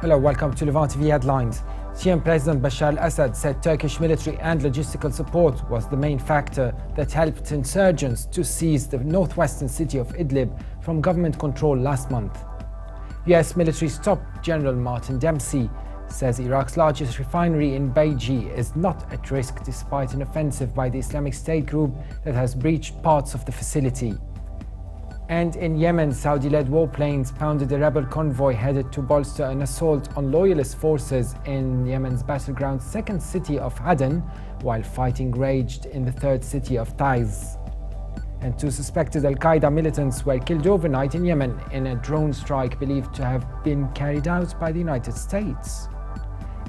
Hello, welcome to Levant TV Headlines. Syrian President Bashar al-Assad said Turkish military and logistical support was the main factor that helped insurgents to seize the northwestern city of Idlib from government control last month. US military's top General Martin Dempsey says Iraq's largest refinery in Beiji is not at risk despite an offensive by the Islamic State group that has breached parts of the facility. And in Yemen, Saudi-led warplanes pounded a rebel convoy headed to bolster an assault on loyalist forces in Yemen's battleground second city of Aden, while fighting raged in the third city of Taiz. And two suspected Al-Qaeda militants were killed overnight in Yemen in a drone strike believed to have been carried out by the United States.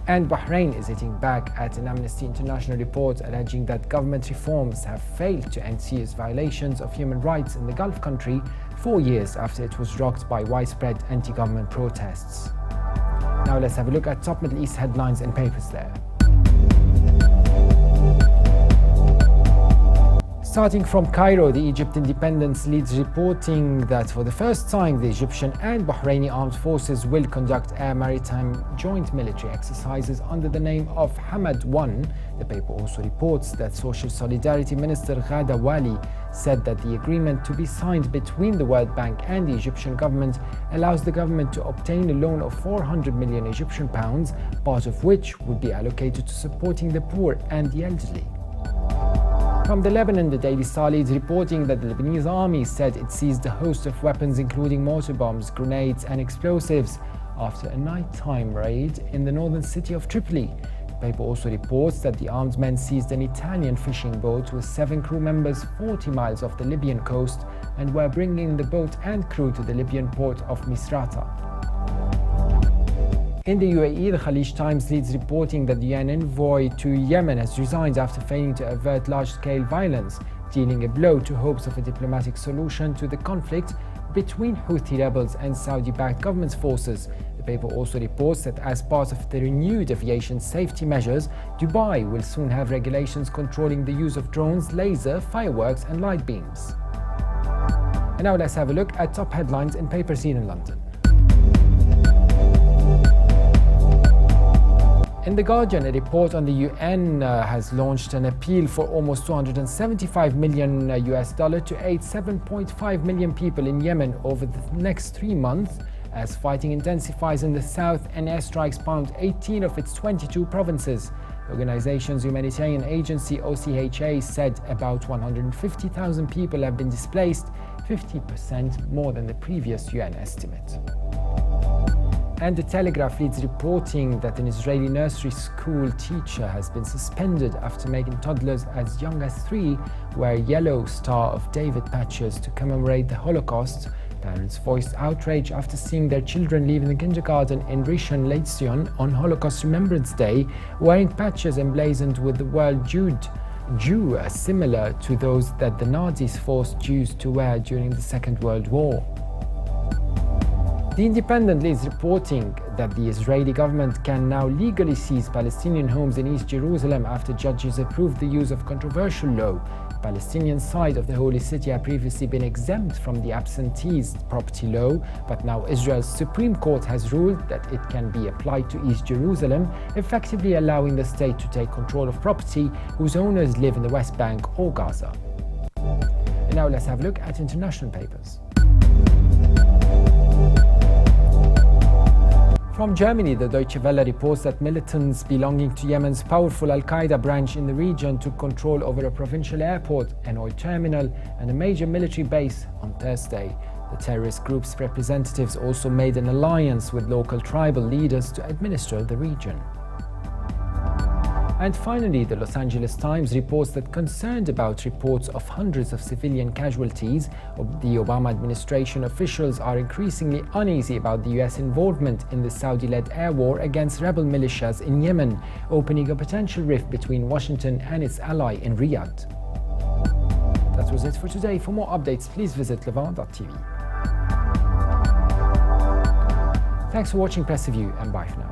And Bahrain is hitting back at an Amnesty International report alleging that government reforms have failed to end serious violations of human rights in the Gulf country 4 years after it was rocked by widespread anti-government protests. Now let's have a look at top Middle East headlines and papers there. Starting from Cairo, the Egypt Independence leads reporting that for the first time the Egyptian and Bahraini armed forces will conduct air-maritime joint military exercises under the name of Hamad 1. The paper also reports that Social Solidarity Minister Ghada Wali said that the agreement to be signed between the World Bank and the Egyptian government allows the government to obtain a loan of 400 million Egyptian pounds, part of which would be allocated to supporting the poor and the elderly. From the Lebanon, the Daily Star leads reporting that the Lebanese army said it seized a host of weapons including mortar bombs, grenades and explosives after a nighttime raid in the northern city of Tripoli. The paper also reports that the armed men seized an Italian fishing boat with 7 crew members 40 miles off the Libyan coast and were bringing the boat and crew to the Libyan port of Misrata. In the UAE, the Khalij Times leads reporting that the UN envoy to Yemen has resigned after failing to avert large-scale violence, dealing a blow to hopes of a diplomatic solution to the conflict between Houthi rebels and Saudi-backed government forces. The paper also reports that as part of the renewed aviation safety measures, Dubai will soon have regulations controlling the use of drones, laser, fireworks and light beams. And now let's have a look at top headlines in papers here in London. In The Guardian, a report on the UN has launched an appeal for almost $275 million to aid 7.5 million people in Yemen over the next 3 months as fighting intensifies in the south and airstrikes bombed 18 of its 22 provinces. The organization's humanitarian agency OCHA said about 150,000 people have been displaced, 50% more than the previous UN estimate. And The Telegraph leads reporting that an Israeli nursery school teacher has been suspended after making toddlers as young as 3 wear yellow Star of David patches to commemorate the Holocaust. Parents voiced outrage after seeing their children leaving the kindergarten in Rishon LeZion on Holocaust Remembrance Day wearing patches emblazoned with the word Jew, similar to those that the Nazis forced Jews to wear during the Second World War. The Independent leads reporting that the Israeli government can now legally seize Palestinian homes in East Jerusalem after judges approved the use of controversial law. The Palestinian side of the Holy City had previously been exempt from the absentees property law, but now Israel's Supreme Court has ruled that it can be applied to East Jerusalem, effectively allowing the state to take control of property whose owners live in the West Bank or Gaza. And now let's have a look at international papers. From Germany, the Deutsche Welle reports that militants belonging to Yemen's powerful Al-Qaeda branch in the region took control over a provincial airport, an oil terminal, and a major military base on Thursday. The terrorist group's representatives also made an alliance with local tribal leaders to administer the region. And finally, the Los Angeles Times reports that concerned about reports of hundreds of civilian casualties, the Obama administration officials are increasingly uneasy about the US involvement in the Saudi-led air war against rebel militias in Yemen, opening a potential rift between Washington and its ally in Riyadh. That was it for today. For more updates, please visit levant.tv. Thanks for watching Press Review and bye for now.